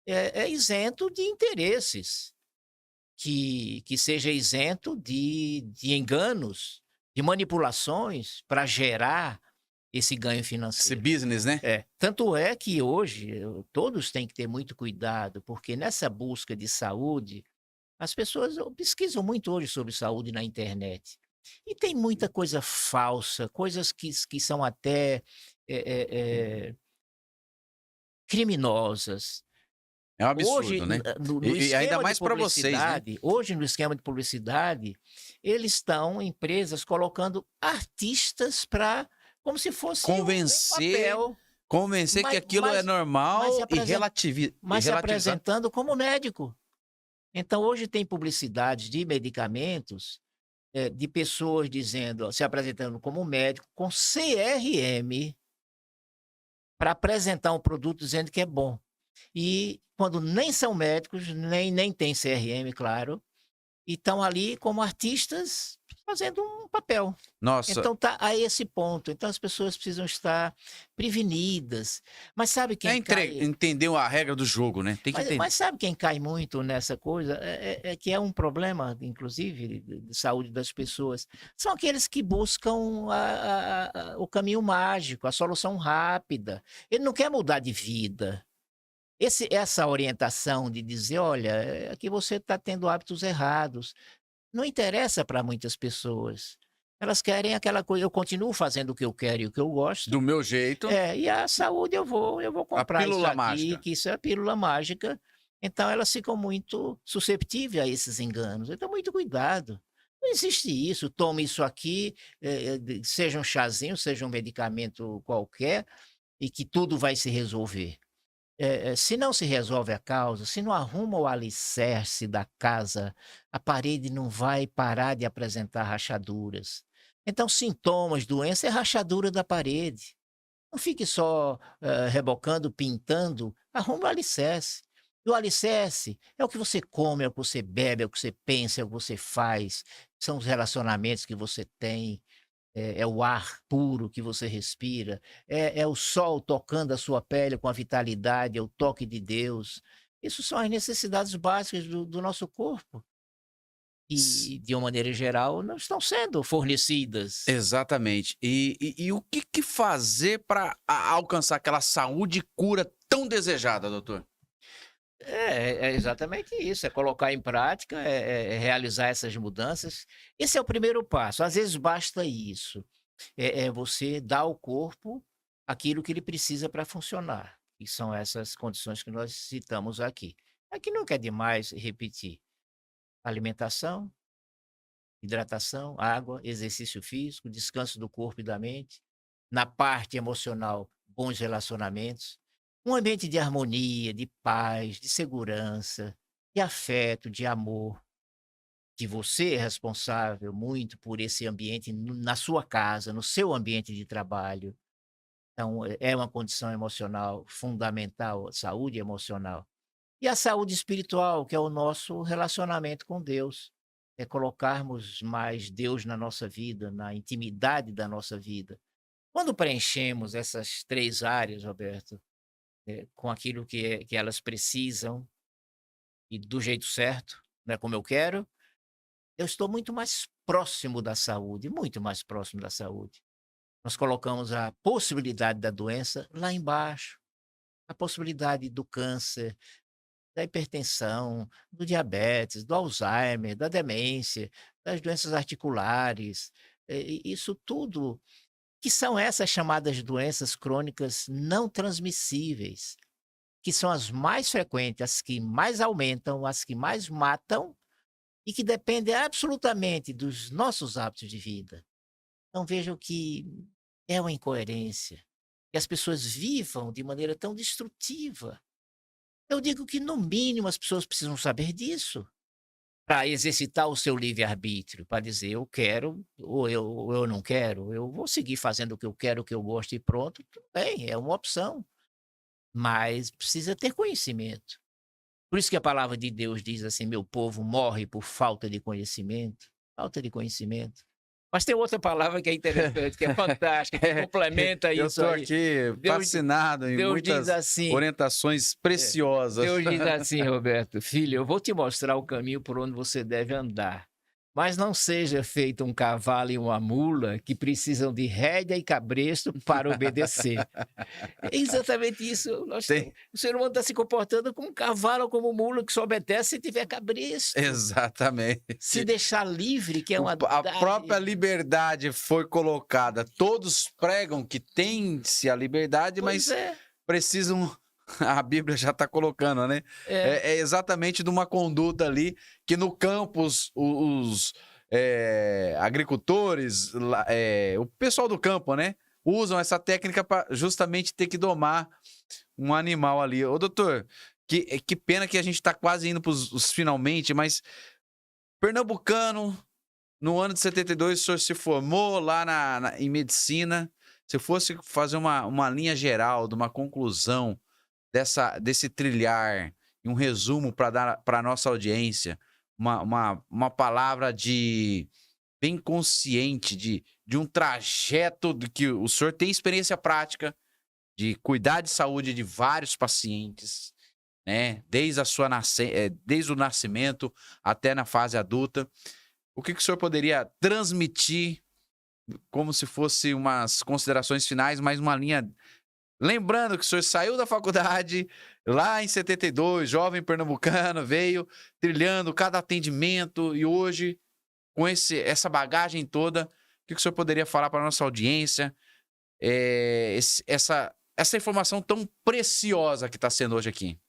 é isento de interesses. Que seja isento de enganos, de manipulações para gerar esse ganho Esse financeiro. business, né? Tanto é que hoje todos têm que ter muito cuidado, porque nessa busca de saúde, as pessoas pesquisam muito hoje sobre saúde na internet. E tem muita coisa falsa, coisas que são até, eh eh eh, criminosas. É um Hoje, absurdo, né? no E ainda esquema de mais para vocês, né? publicidade hoje no esquema de publicidade, eles estão empresas colocando artistas para como se fosse um Convencer papel, convencer que mas aquilo é mas mas se normal e apresen e mas se relativizar. apresentando como médico. Então hoje tem publicidades de medicamentos, de pessoas dizendo se apresentando como médico com CRM para apresentar um produto dizendo que é bom. E quando nem são médicos, nem têm CRM, claro, e estão ali como artistas fazendo um papel. Nossa, Então tá a esse ponto, então as pessoas precisam estar prevenidas. Mas sabe quem cai entendeu a regra do jogo, né, tem que mas entender. sabe quem cai muito nessa coisa? É que é um problema, inclusive, de saúde das pessoas, são aqueles que buscam o caminho mágico, a solução rápida. Ele não quer mudar de vida. Essa orientação de dizer: "Olha, aqui você está tendo hábitos errados", não interessa para muitas pessoas. Elas querem aquela coisa: "Eu continuo fazendo o que eu quero e o que eu gosto, Do meu jeito, e a saúde eu vou a comprar isso pílula aqui, mágica. que isso é a pílula mágica". Então elas ficam muito susceptíveis a esses enganos, então muito cuidado. Não existe isso, tome isso aqui, seja um chazinho, seja um medicamento qualquer, e que tudo vai se resolver. Se não se resolve a causa, se não arruma o alicerce da casa, a parede não vai parar de apresentar rachaduras. Então, sintomas, doença é rachadura da parede. Não fique só rebocando, pintando, arruma o alicerce. E o alicerce é o que você come, é o que você bebe, é o que você pensa, é o que você faz, são os relacionamentos que você tem, é o ar puro que você respira, é o sol tocando a sua pele com a vitalidade, é o toque de Deus. Isso são as necessidades básicas do nosso corpo, S e de uma maneira geral não estão sendo fornecidas. Exatamente. E o que que fazer para alcançar aquela saúde e cura tão desejada, doutor? É exatamente isso, é colocar em prática, é realizar essas mudanças. Esse é o primeiro passo, às vezes basta isso, é você dar ao corpo aquilo que ele precisa para funcionar, e são essas condições que nós citamos aqui. Aqui nunca é demais repetir: alimentação, hidratação, água, exercício físico, descanso do corpo e da mente. Na parte emocional, bons relacionamentos, um ambiente de harmonia, de paz, de segurança, de afeto, de amor, que você é responsável muito por esse ambiente na sua casa, no seu ambiente de trabalho. Então, é uma condição emocional fundamental, saúde emocional. E a saúde espiritual, que é o nosso relacionamento com Deus. É colocarmos mais Deus na nossa vida, na intimidade da nossa vida. Quando preenchemos essas 3 áreas, Roberto, com aquilo que elas precisam e do jeito certo, não é como eu quero, eu estou muito mais próximo da saúde, muito mais próximo da saúde. Nós colocamos a possibilidade da doença lá embaixo, a possibilidade do câncer, da hipertensão, do diabetes, do Alzheimer, da demência, das doenças articulares, isso tudo, que são essas chamadas doenças crônicas não transmissíveis, que são as mais frequentes, as que mais aumentam, as que mais matam e que dependem absolutamente dos nossos hábitos de vida. Então vejam que é uma incoerência, que as pessoas vivam de maneira tão destrutiva. Eu digo que, no mínimo, as pessoas precisam saber disso, para exercitar o seu livre-arbítrio, para dizer: "Eu quero ou eu não quero, eu vou seguir fazendo o que eu quero, o que eu gosto e pronto", tudo bem, é uma opção, mas precisa ter conhecimento. Por isso que a palavra de Deus diz assim: "Meu povo morre por falta de conhecimento", falta de conhecimento. Mas tem outra palavra que é interessante, que é fantástica, que complementa Eu isso estou aí. aqui Deus fascinado em Deus diz muitas assim orientações é, preciosas. Deus diz assim: "Roberto, filho, eu vou te mostrar o caminho por onde você deve andar, mas não seja feito um cavalo e uma mula que precisam de rédea e cabresto para obedecer". É exatamente isso, Tem o ser humano está se comportando como um cavalo ou como mula que só obedece se tiver cabresto. Se exatamente. deixar livre, que é uma A própria dádiva. liberdade foi colocada. Todos pregam que tem-se a liberdade, Pois mas é, precisam. A Bíblia já está colocando, né? é, É exatamente de uma conduta ali que no campo agricultores, o pessoal do campo, né? Usam essa técnica para justamente ter que domar um animal ali. Ô, doutor, que pena que a gente está quase indo para os finalmente, mas pernambucano, no ano de 72, o senhor se formou lá em medicina. Se fosse fazer uma linha geral, de uma conclusão desse trilhar, e um resumo para dar para a nossa audiência, uma palavra de bem consciente de um trajeto de que o senhor tem experiência prática de cuidar de saúde de vários pacientes, né? Desde o nascimento até na fase adulta. O que o senhor poderia transmitir como se fosse umas considerações finais, mais uma linha. Lembrando que o senhor saiu da faculdade lá em 72, jovem pernambucano, veio trilhando cada atendimento e hoje, com essa bagagem toda, o que o senhor poderia falar para a nossa audiência? Essa informação tão preciosa que está sendo hoje aqui.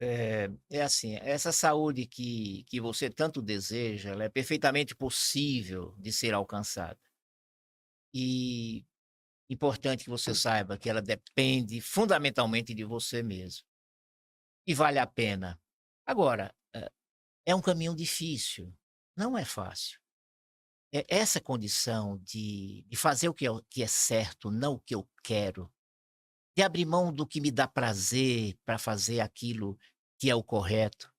é assim, essa saúde que você tanto deseja, ela é perfeitamente possível de ser alcançada. E importante que você saiba que ela depende fundamentalmente de você mesmo, e vale a pena. Agora, é um caminho difícil, não é fácil. Essa condição de fazer o que é certo, não o que eu quero, de abrir mão do que me dá prazer para fazer aquilo que é o correto,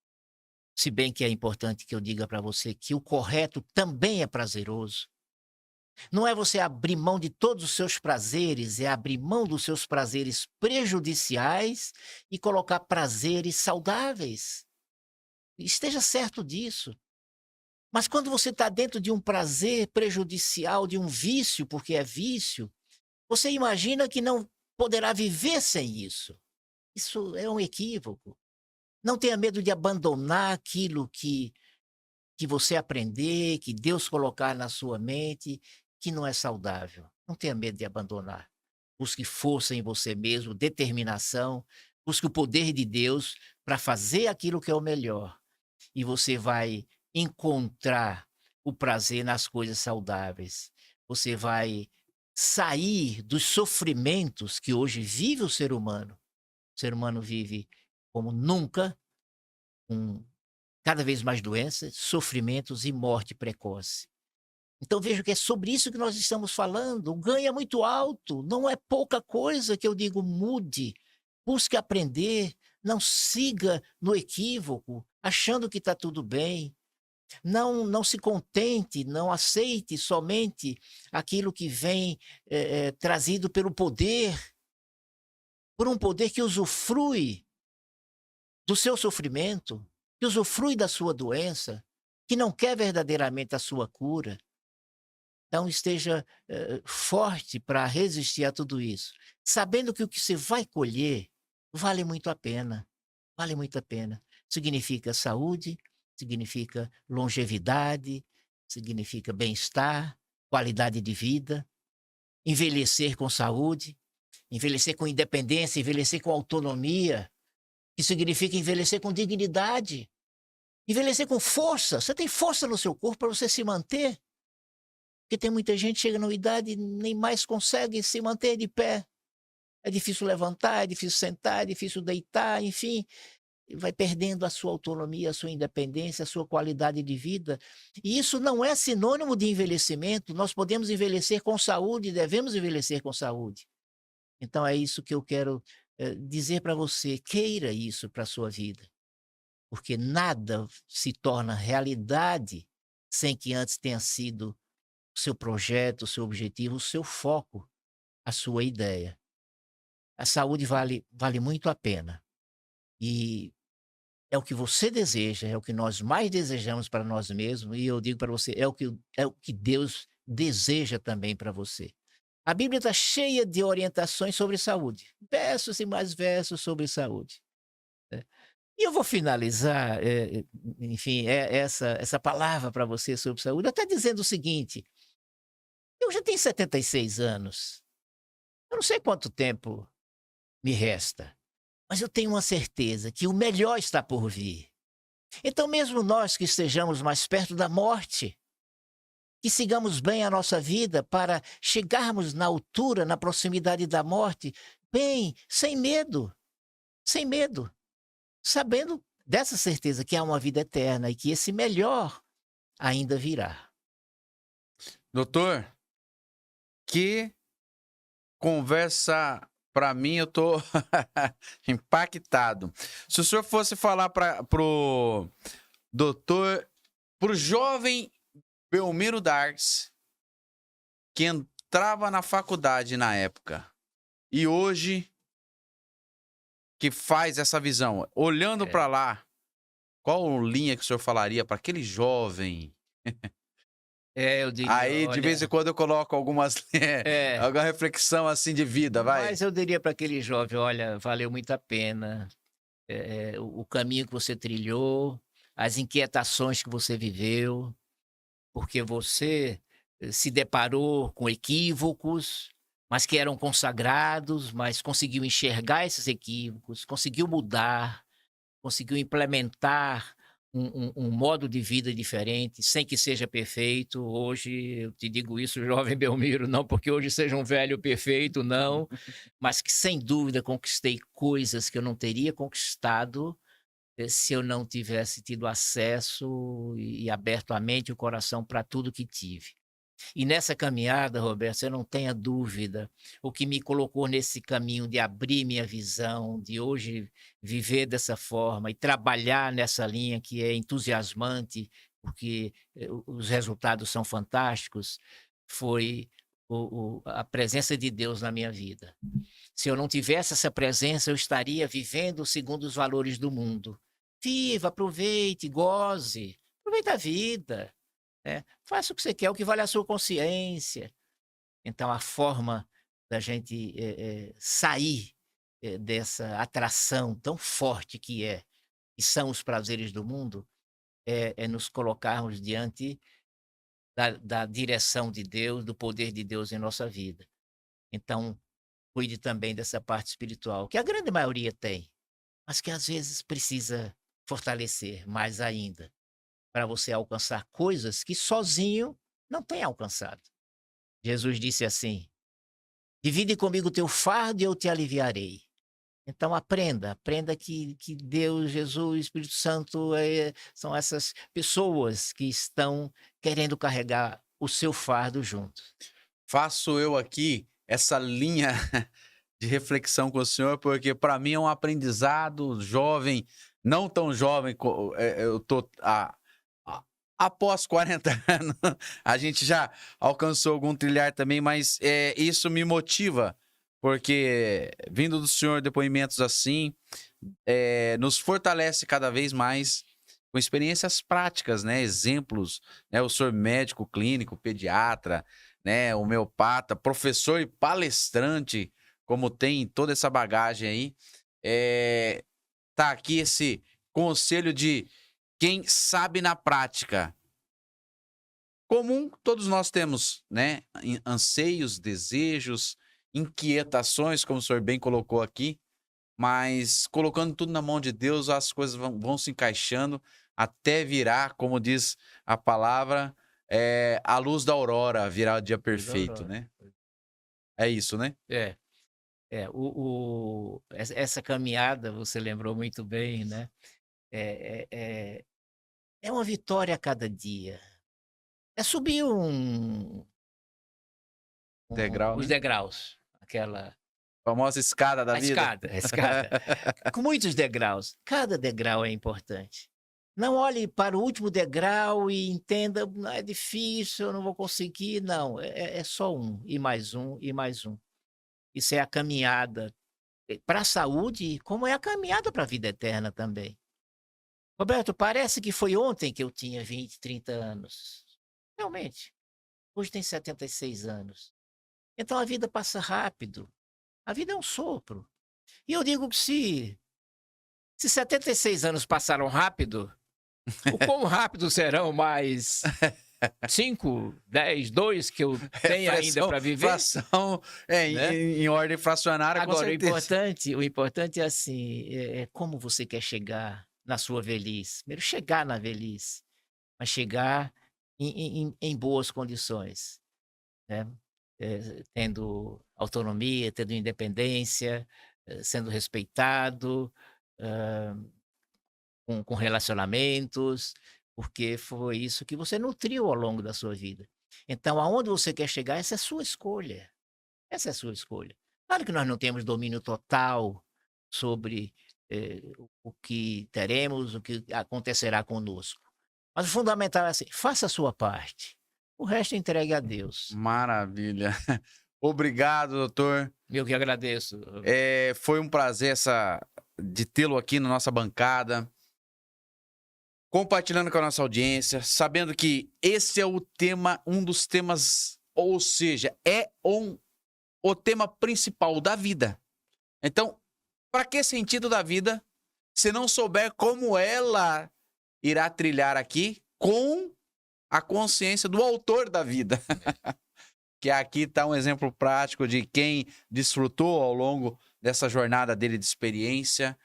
se bem que é importante que eu diga para você que o correto também é prazeroso. Não é você abrir mão de todos os seus prazeres, é abrir mão dos seus prazeres prejudiciais e colocar prazeres saudáveis. Esteja certo disso. Mas quando você está dentro de um prazer prejudicial, de um vício, porque é vício, você imagina que não poderá viver sem isso. Isso é um equívoco. Não tenha medo de abandonar aquilo que você aprender, que Deus colocar na sua mente, que não é saudável. Não tenha medo de abandonar. Busque força em você mesmo, determinação, busque o poder de Deus para fazer aquilo que é o melhor. E você vai encontrar o prazer nas coisas saudáveis. Você vai sair dos sofrimentos que hoje vive o ser humano. O ser humano vive como nunca, com cada vez mais doenças, sofrimentos e morte precoce. Então vejo que é sobre isso que nós estamos falando. O ganho é muito alto, não é pouca coisa que eu digo mude, busque aprender, não siga no equívoco, achando que está tudo bem. Não se contente, não aceite somente aquilo que vem trazido pelo poder. por um poder que usufrui do seu sofrimento, que usufrui da sua doença, que não quer verdadeiramente a sua cura. Então esteja forte para resistir a tudo isso, sabendo que o que você vai colher vale muito a pena, vale muito a pena. Significa saúde, significa longevidade, significa bem-estar, qualidade de vida, envelhecer com saúde, envelhecer com independência, envelhecer com autonomia, que significa envelhecer com dignidade, envelhecer com força. Você tem força no seu corpo para você se manter. Porque tem muita gente que chega numa idade e nem mais consegue se manter de pé. É difícil levantar, é difícil sentar, é difícil deitar, enfim, e vai perdendo a sua autonomia, a sua independência, a sua qualidade de vida. E isso não é sinônimo de envelhecimento. Nós podemos envelhecer com saúde, devemos envelhecer com saúde. Então é isso que eu quero dizer para você. Queira isso para a sua vida, porque nada se torna realidade sem que antes tenha sido o seu projeto, o seu objetivo, o seu foco, a sua ideia. A saúde vale muito a pena. E é o que você deseja, é o que nós mais desejamos para nós mesmos, e eu digo para você, é o que Deus deseja também para você. A Bíblia está cheia de orientações sobre saúde, versos e mais versos sobre saúde, né. E eu vou finalizar, enfim, essa palavra para você sobre saúde, até dizendo o seguinte: eu já tenho 76 anos, eu não sei quanto tempo me resta, mas eu tenho uma certeza que o melhor está por vir. Então, mesmo nós que estejamos mais perto da morte, que sigamos bem a nossa vida para chegarmos na altura, na proximidade da morte, bem, sem medo, sabendo dessa certeza que há uma vida eterna e que esse melhor ainda virá. Doutor, que conversa, para mim, eu tô impactado. Se o senhor fosse falar pro doutor, pro jovem Belmiro Darks, que entrava na faculdade na época, e hoje que faz essa visão, olhando É. para lá, qual linha que o senhor falaria para aquele jovem? Eu diria, Aí, de vez em olha, quando, eu coloco algumas é, alguma reflexão, assim, de vida, vai. mas eu diria para aquele jovem: olha, valeu muito a pena, o caminho que você trilhou, as inquietações que você viveu, porque você se deparou com equívocos, mas que eram consagrados, mas conseguiu enxergar esses equívocos, conseguiu mudar, conseguiu implementar um modo de vida diferente, sem que seja perfeito. Hoje, eu te digo isso, jovem Belmiro, não porque hoje seja um velho perfeito, não, mas que sem dúvida conquistei coisas que eu não teria conquistado se eu não tivesse tido acesso e aberto a mente e o coração para tudo que tive. E nessa caminhada, Roberto, você não tenha dúvida, o que me colocou nesse caminho de abrir minha visão, de hoje viver dessa forma e trabalhar nessa linha que é entusiasmante, porque os resultados são fantásticos, foi a presença de Deus na minha vida. Se eu não tivesse essa presença, eu estaria vivendo segundo os valores do mundo. Viva, aproveite, goze, aproveita a vida, né, faça o que você quer, o que vale a sua consciência. Então a forma da gente, sair, dessa atração tão forte que são os prazeres do mundo, é nos colocarmos diante da direção de Deus, do poder de Deus em nossa vida. Então, cuide também dessa parte espiritual, que a grande maioria tem, mas que às vezes precisa fortalecer mais ainda, para você alcançar coisas que sozinho não tem alcançado. Jesus disse assim: divide comigo o teu fardo e eu te aliviarei. Então aprenda que Deus, Jesus, Espírito Santo são essas pessoas que estão querendo carregar o seu fardo junto. Faço eu aqui essa linha de reflexão com o senhor, porque para mim é um aprendizado jovem, não tão jovem, eu tô após 40 anos, a gente já alcançou algum trilhar também, mas isso me motiva porque vindo do senhor depoimentos assim, nos fortalece cada vez mais com experiências práticas, né? Exemplos, né? O senhor médico, clínico, pediatra, né? Homeopata, professor e palestrante, como tem toda essa bagagem aí, tá aqui esse conselho de quem sabe na prática. Comum, todos nós temos, né? Anseios, desejos, inquietações, como o senhor bem colocou aqui, mas colocando tudo na mão de Deus, as coisas vão se encaixando até virar, como diz a palavra, a luz da aurora, virar o dia Luz da perfeito, aurora. né? É isso, né? É, essa caminhada, você lembrou muito bem, né? É, é, é, é uma vitória a cada dia. É subir Degrau, os né? degraus, aquela Famosa escada da vida. a escada, com muitos degraus. Cada degrau é importante. Não olhe para o último degrau e entenda, "Ah, é difícil, eu não vou conseguir". Não, é só um, e mais um, e mais um. Isso é a caminhada para a saúde, como é a caminhada para a vida eterna também. Roberto, parece que foi ontem que eu tinha 20, 30 anos. Realmente. Hoje tem 76 anos. Então a vida passa rápido. A vida é um sopro. E eu digo que se 76 anos passaram rápido, o quão rápido serão mais 5, 10, 2 que eu tenho ainda para viver? Fração, Né? em ordem fracionária, com Agora, certeza. o importante é assim, é como você quer chegar na sua velhice. Primeiro, chegar na velhice, mas chegar em boas condições, né? Tendo autonomia, tendo independência, sendo respeitado, com relacionamentos, porque foi isso que você nutriu ao longo da sua vida. Então, aonde você quer chegar, essa é a sua escolha. Essa é a sua escolha. Claro que nós não temos domínio total sobre o que teremos, o que acontecerá conosco. Mas o fundamental é assim: faça a sua parte. O resto entregue a Deus. Maravilha. Obrigado, doutor. Eu que agradeço. Foi um prazer de tê-lo aqui na nossa bancada, compartilhando com a nossa audiência, sabendo que esse é o tema, um dos temas, ou seja, o tema principal da vida. Então, para que sentido da vida se não souber como ela irá trilhar aqui com a consciência do autor da vida? Que aqui está um exemplo prático de quem desfrutou ao longo dessa jornada dele de experiência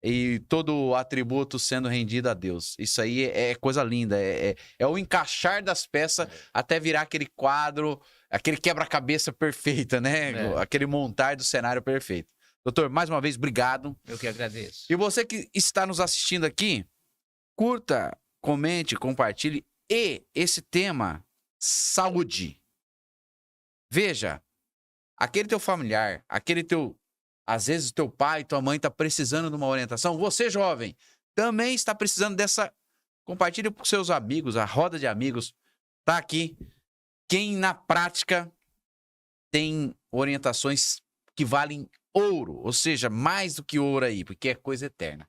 e todo o atributo sendo rendido a Deus. Isso aí é coisa linda, é o encaixar das peças até virar aquele quadro, aquele quebra-cabeça perfeita, né? Aquele montar do cenário perfeito. Doutor, mais uma vez, obrigado. Eu que agradeço. E você que está nos assistindo aqui, curta, comente, compartilhe. E esse tema, saúde. Veja, aquele teu familiar, às vezes teu pai, tua mãe está precisando de uma orientação. Você, jovem, também está precisando dessa. Compartilhe com seus amigos, a roda de amigos. Tá aqui. Quem na prática tem orientações que valem ouro, ou seja, mais do que ouro aí, porque é coisa eterna.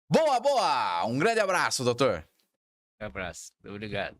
Boa, boa! Um grande abraço, doutor. Um abraço. Obrigado.